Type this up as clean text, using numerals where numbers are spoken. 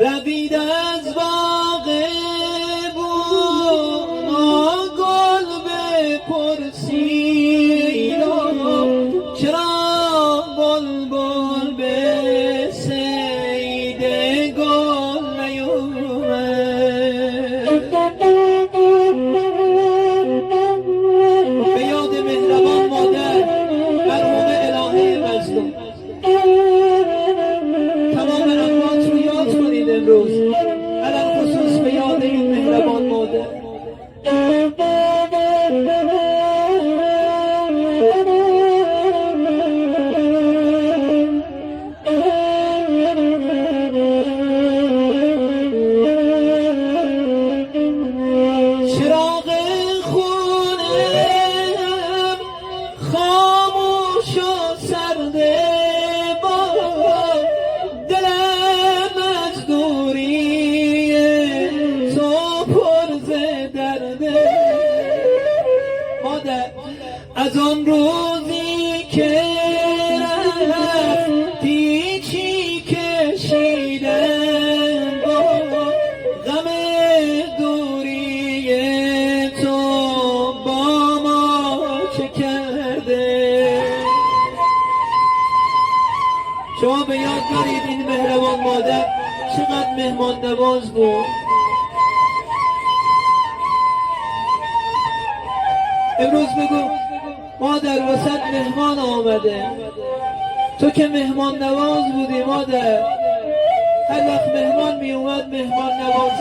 روید از باغ بونا گل بپرسید چرا بلبل به صید گل نیومد. به یاد مهربان مادر مرحوم الهه مظلوم تمام اموات رو یاد کنید امروز، علل خصوص به یاد این مهربان مادر. چراغ خونم خاموش و سرده با دلم از دوری تو پر ز درده. مادر از آن روزی که رفتی چی کشیدم با غم دوری تو با ما چه کرده. شما به یاد دارید این مهربان مادر چقدر مهمان نواز بود. امروز بگو مادر واسه مهمان آمده، تو که مهمان نواز بودی مادر. هر وقت مهمان می اومد مهمان نواز